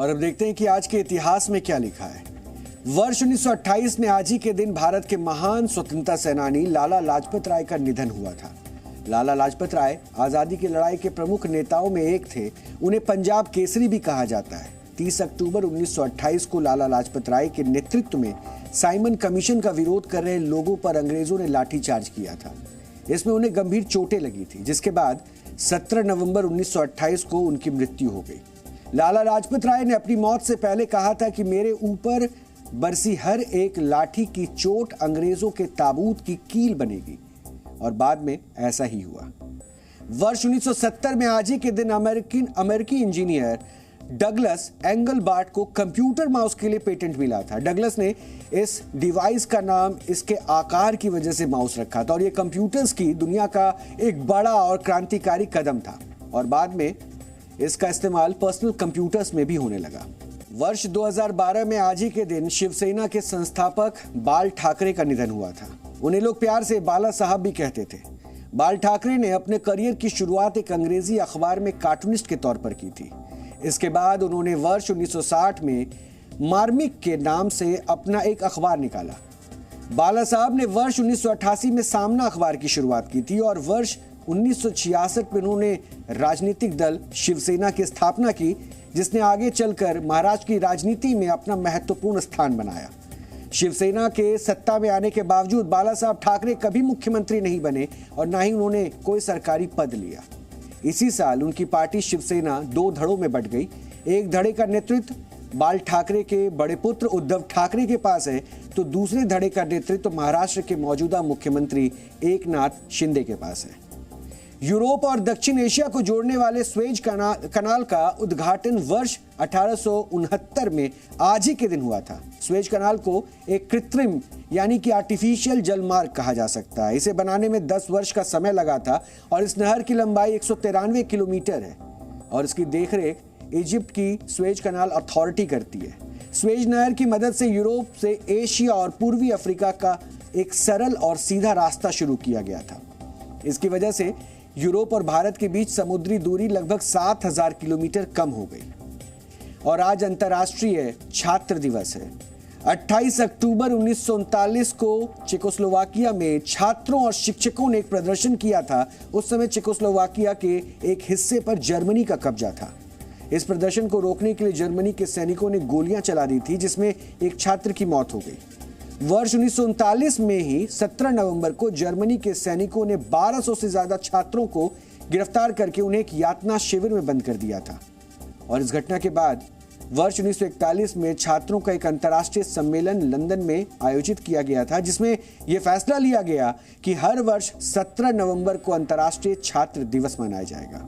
और अब देखते हैं कि आज के इतिहास में क्या लिखा है। वर्ष 1928 में आज ही के दिन भारत के महान स्वतंत्रता सेनानी लाला लाजपत राय का निधन हुआ था। लाला लाजपत राय आजादी की लड़ाई के प्रमुख नेताओं में एक थे। उन्हें पंजाब केसरी भी कहा जाता है। 30 अक्टूबर 1928 को लाला लाजपत राय के नेतृत्व में साइमन कमीशन का विरोध कर रहे लोगों पर अंग्रेजों ने लाठीचार्ज किया था। इसमें उन्हें गंभीर चोटें लगी थी, जिसके बाद 17 नवंबर 1928 को उनकी मृत्यु हो गई। लाला लाजपत राय ने अपनी मौत से पहले कहा था कि मेरे ऊपर बरसी हर एक लाठी की चोट अंग्रेजों के ताबूत की कील बनेगी, और बाद में ऐसा ही हुआ। वर्ष 1970 में आज ही के दिन अमेरिकी इंजीनियर डगलस एंगलबार्ट को कंप्यूटर माउस के लिए पेटेंट मिला था। डगलस ने इस डिवाइस का नाम इसके आकार की वजह से माउस रखा था, और यह कंप्यूटर्स की दुनिया का एक बड़ा और क्रांतिकारी कदम था, और बाद में इसका इस्तेमाल पर्सनल कंप्यूटर्स में भी होने लगा। वर्ष 2012 में आज ही के दिन शिवसेना के संस्थापक बाल ठाकरे का निधन हुआ था। उन्हें लोग प्यार से बाला साहब भी कहते थे। बाल ठाकरे ने अपने करियर की शुरुआत एक अंग्रेजी अखबार में कार्टूनिस्ट के तौर पर की थी। इसके बाद उन्होंने वर्ष 1960 में मार्मिक के नाम से अपना एक अखबार निकाला। बाला साहब ने वर्ष 1988 में सामना अखबार की शुरुआत की थी, और वर्ष 1966 में उन्होंने राजनीतिक दल शिवसेना की स्थापना की, जिसने आगे चलकर महाराष्ट्र की राजनीति में अपना महत्वपूर्ण स्थान बनाया। शिवसेना के सत्ता में आने के बावजूद बाला साहब ठाकरे कभी मुख्यमंत्री नहीं बने, और ना ही उन्होंने कोई सरकारी पद लिया। इसी साल उनकी पार्टी शिवसेना दो धड़ों में बंट गई। एक धड़े का नेतृत्व बाल ठाकरे के बड़े पुत्र उद्धव ठाकरे के पास है, तो दूसरे धड़े का नेतृत्व महाराष्ट्र के मौजूदा मुख्यमंत्री एकनाथ शिंदे के पास है। यूरोप और दक्षिण एशिया को जोड़ने वाले स्वेज कनाल का उद्घाटन वर्ष 1869 में आज ही के दिन हुआ था। स्वेज कनाल को एक कृत्रिम यानी कि आर्टिफिशियल जलमार्ग कहा जा सकता है। इसे बनाने में 10 वर्ष का समय लगा था, और इस नहर की लंबाई 193 किलोमीटर है, और इसकी देखरेख इजिप्ट की स्वेज कनाल अथॉरिटी करती है। स्वेज नहर की मदद से यूरोप से एशिया और पूर्वी अफ्रीका का एक सरल और सीधा रास्ता शुरू किया गया था। इसकी वजह से यूरोप और भारत के बीच समुद्री दूरी लगभग 7000 किलोमीटर कम हो गई। और आज अंतर्राष्ट्रीय छात्र दिवस है। 28 अक्टूबर 1939 को चेकोस्लोवाकिया में छात्रों और शिक्षकों ने एक प्रदर्शन किया था। उस समय चेकोस्लोवाकिया के एक हिस्से पर जर्मनी का कब्जा था। इस प्रदर्शन को रोकने के लिए जर्मनी के सैनिकों ने गोलियां चला दी थी, जिसमें एक छात्र की मौत हो गई। वर्ष 1939 में ही 17 नवंबर को जर्मनी के सैनिकों ने 1200 से ज्यादा छात्रों को गिरफ्तार करके उन्हें एक यातना शिविर में बंद कर दिया था। और इस घटना के बाद वर्ष 1941 में छात्रों का एक अंतर्राष्ट्रीय सम्मेलन लंदन में आयोजित किया गया था, जिसमें यह फैसला लिया गया कि हर वर्ष 17 नवंबर को अंतर्राष्ट्रीय छात्र दिवस मनाया जाएगा।